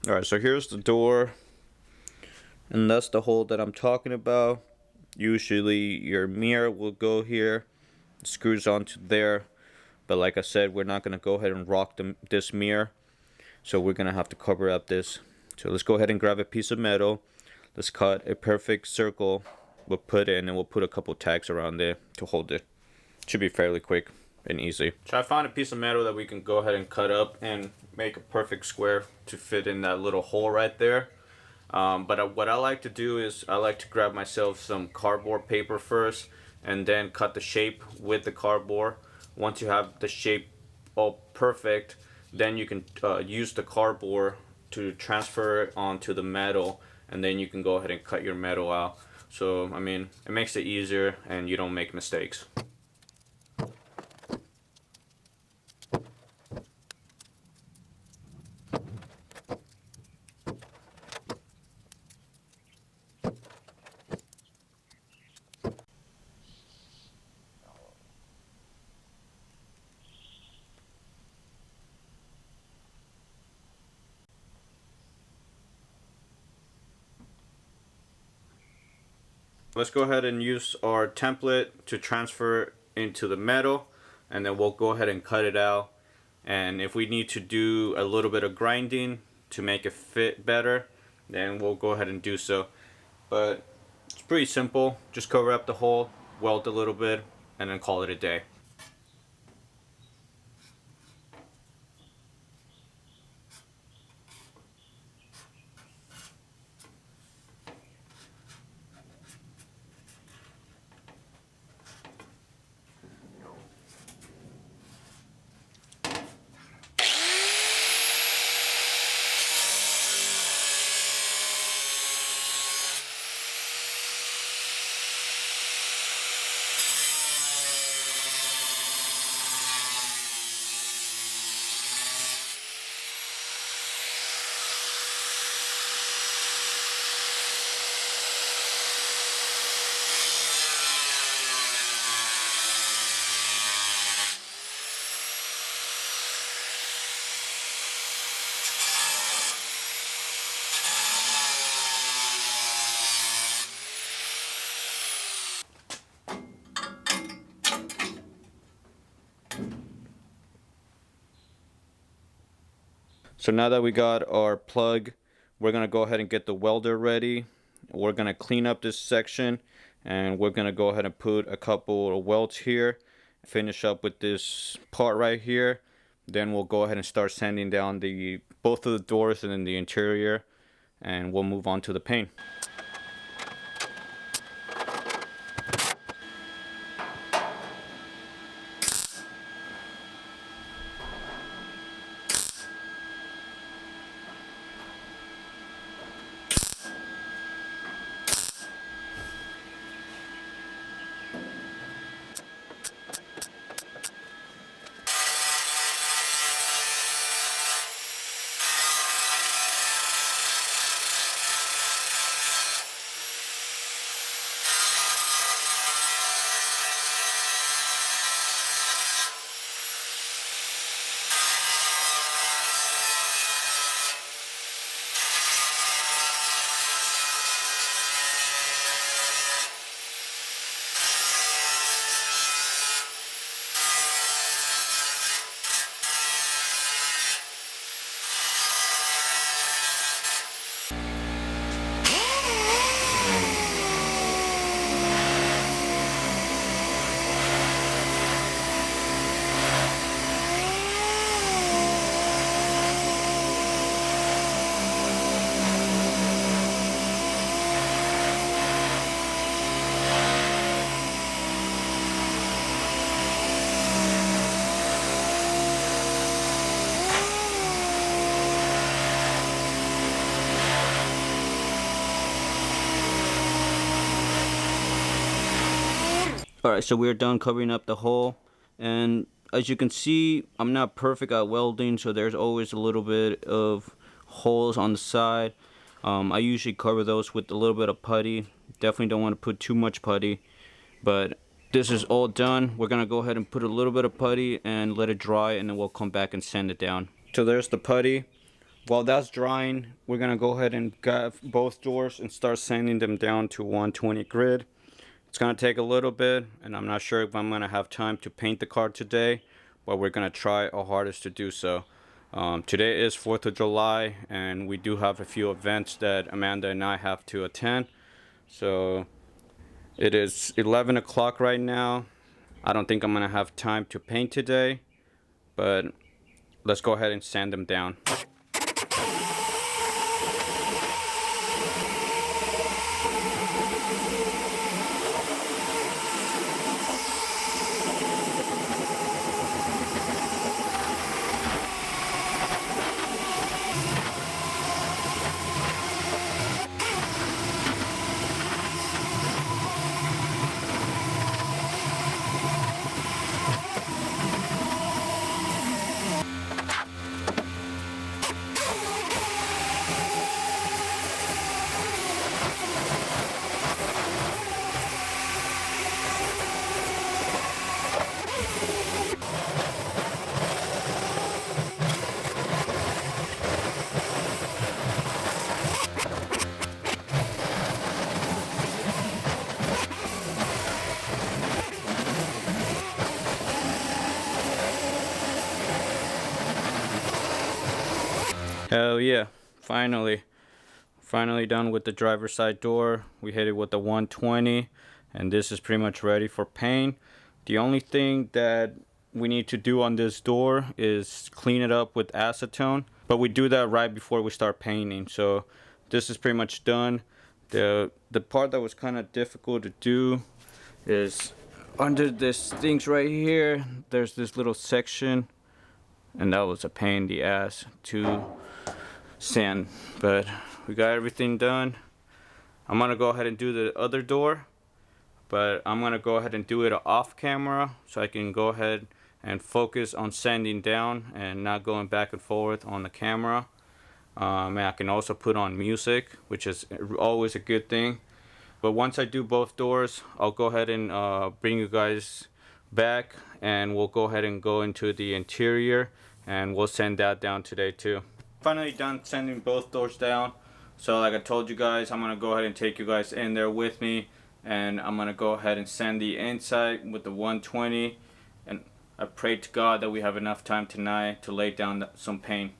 Alright, so here's the door, and that's the hole that I'm talking about. Usually your mirror will go here, screws onto there, but like I said, we're not going to go ahead and rock this mirror, so we're going to have to cover up this. So let's go ahead and grab a piece of metal. Let's cut a perfect circle. We'll put it in, and we'll put a couple tags around there to hold it. Should be fairly quick and easy. So I found a piece of metal that we can go ahead and cut up and make a perfect square to fit in that little hole right there. But what I like to do is I like to grab myself some cardboard paper first and then cut the shape with the cardboard. Once you have the shape all perfect, then you can use the cardboard to transfer it onto the metal, and then you can go ahead and cut your metal out. So I mean, it makes it easier and you don't make mistakes. Let's go ahead and use our template to transfer into the metal, and then we'll go ahead and cut it out. And if we need to do a little bit of grinding to make it fit better, then we'll go ahead and do so. But it's pretty simple. Just cover up the hole, weld a little bit, and then call it a day. So now that we got our plug, we're going to go ahead and get the welder ready. We're going to clean up this section, and we're going to go ahead and put a couple of welds here. Finish up with this part right here. Then we'll go ahead and start sanding down both of the doors and then the interior, and we'll move on to the paint. Alright, so we're done covering up the hole, and as you can see, I'm not perfect at welding, so there's always a little bit of holes on the side. I usually cover those with a little bit of putty. Definitely don't want to put too much putty, but this is all done. We're gonna go ahead and put a little bit of putty and let it dry, and then we'll come back and sand it down. So there's the putty. While that's drying, we're gonna go ahead and get both doors and start sanding them down to 120 grit. It's gonna take a little bit, and I'm not sure if I'm gonna have time to paint the car today, but we're gonna try our hardest to do so. Today is 4th of July, and we do have a few events that Amanda and I have to attend. So it is 11 o'clock right now. I don't think I'm gonna have time to paint today, but let's go ahead and sand them down. Hell yeah, finally done with the driver's side door. We hit it with the 120, and this is pretty much ready for paint. The only thing that we need to do on this door is clean it up with acetone, but we do that right before we start painting. So this is pretty much done. The part that was kind of difficult to do is under this things right here, there's this little section, and that was a pain in the ass to sand, but we got everything done. I'm gonna go ahead and do the other door, but I'm gonna go ahead and do it off camera so I can go ahead and focus on sanding down and not going back and forth on the camera. And I can also put on music, which is always a good thing. But once I do both doors, I'll go ahead and bring you guys back, and we'll go ahead and go into the interior, and we'll sand that down today too. Finally done sanding both doors down. So like I told you guys, I'm gonna go ahead and take you guys in there with me, and I'm gonna go ahead and sand the inside with the 120, and I pray to God that we have enough time tonight to lay down some paint.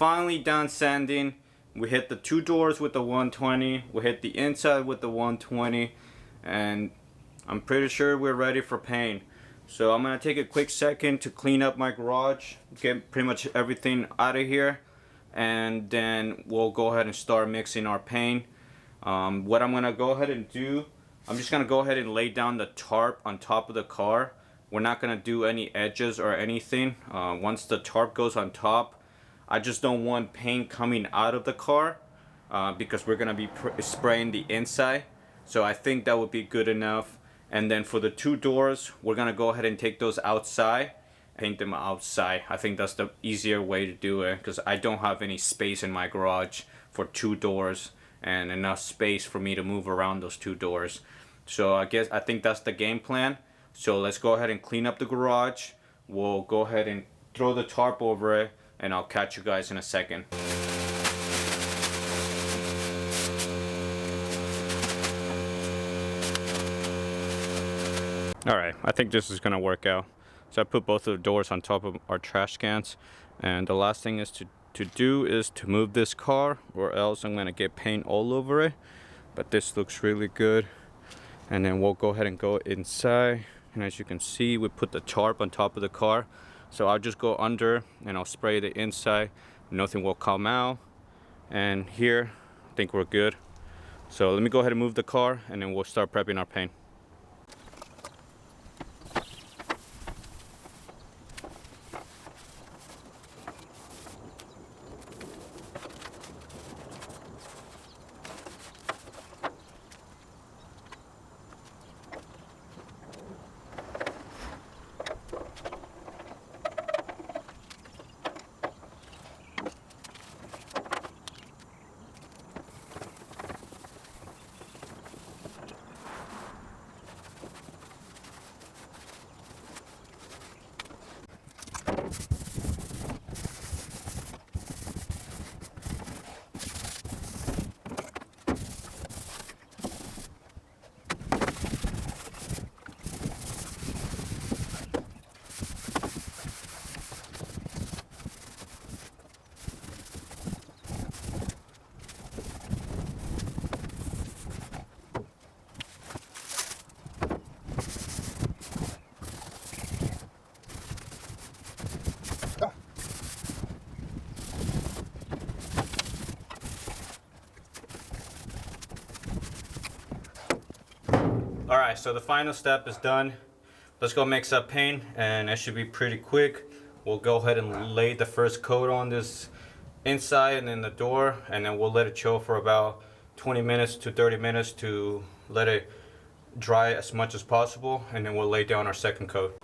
finally done sanding. We hit the 2 doors with the 120. We hit the inside with the 120. And I'm pretty sure we're ready for paint. So I'm going to take a quick second to clean up my garage. Get pretty much everything out of here. And then we'll go ahead and start mixing our paint. What I'm going to go ahead and do, I'm just going to go ahead and lay down the tarp on top of the car. We're not going to do any edges or anything. Once the tarp goes on top, I just don't want paint coming out of the car because we're going to be spraying the inside. So I think that would be good enough. And then for the 2 doors, we're going to go ahead and take those outside, paint them outside. I think that's the easier way to do it because I don't have any space in my garage for 2 doors and enough space for me to move around those 2 doors. So I think that's the game plan. So let's go ahead and clean up the garage. We'll go ahead and throw the tarp over it, and I'll catch you guys in a second. Alright, I think this is going to work out. So I put both of the doors on top of our trash cans, and the last thing is to do is to move this car, or else I'm going to get paint all over it. But this looks really good. And then we'll go ahead and go inside, and as you can see, we put the tarp on top of the car. So I'll just go under and I'll spray the inside. Nothing will come out. And here, I think we're good. So let me go ahead and move the car, and then we'll start prepping our paint. Alright, so the final step is done. Let's go mix up paint, and it should be pretty quick. We'll go ahead and lay the first coat on this inside and then the door, and then we'll let it chill for about 20 minutes to 30 minutes to let it dry as much as possible, and then we'll lay down our second coat.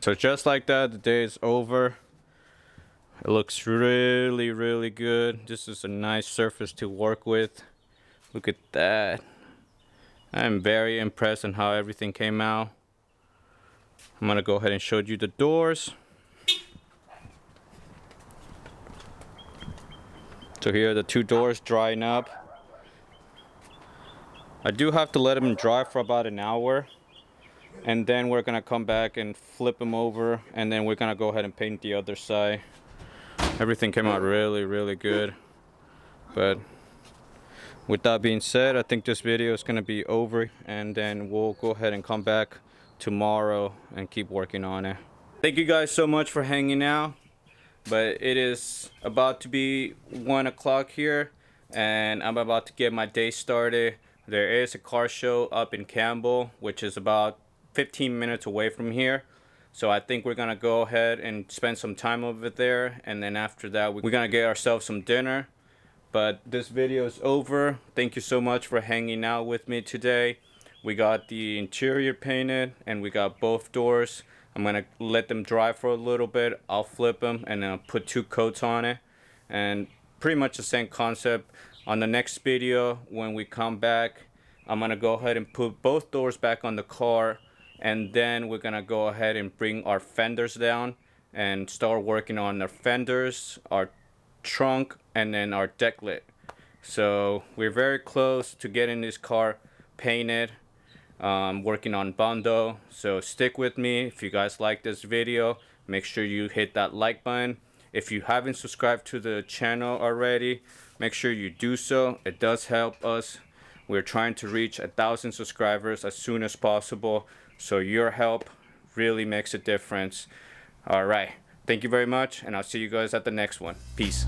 So just like that, the day is over. It looks really, really good. This is a nice surface to work with. Look at that. I'm very impressed on how everything came out. I'm gonna go ahead and show you the doors. So here are the two doors drying up. I do have to let them dry for about an hour, and then we're gonna come back and flip them over, and then we're gonna go ahead and paint the other side. Everything came out really, really good. But with that being said, I think this video is gonna be over, and then we'll go ahead and come back tomorrow and keep working on it. Thank you guys so much for hanging out. But it is about to be 1 o'clock here, and I'm about to get my day started. There is a car show up in Campbell, which is about 15 minutes away from here. So I think we're gonna go ahead and spend some time over there, and then after that we're gonna get ourselves some dinner. But this video is over. Thank you so much for hanging out with me today. We got the interior painted and we got both doors. I'm gonna let them dry for a little bit. I'll flip them and then I'll put 2 coats on it, and pretty much the same concept. On the next video, when we come back, I'm gonna go ahead and put both doors back on the car, and then we're gonna go ahead and bring our fenders down and start working on our fenders, our trunk, and then our deck lid. So we're very close to getting this car painted. Working on Bondo, so stick with me. If you guys like this video, make sure you hit that like button. If you haven't subscribed to the channel already, make sure you do so. It does help us. We're trying to reach 1,000 subscribers as soon as possible, so your help really makes a difference. All right, thank you very much, and I'll see you guys at the next one. Peace.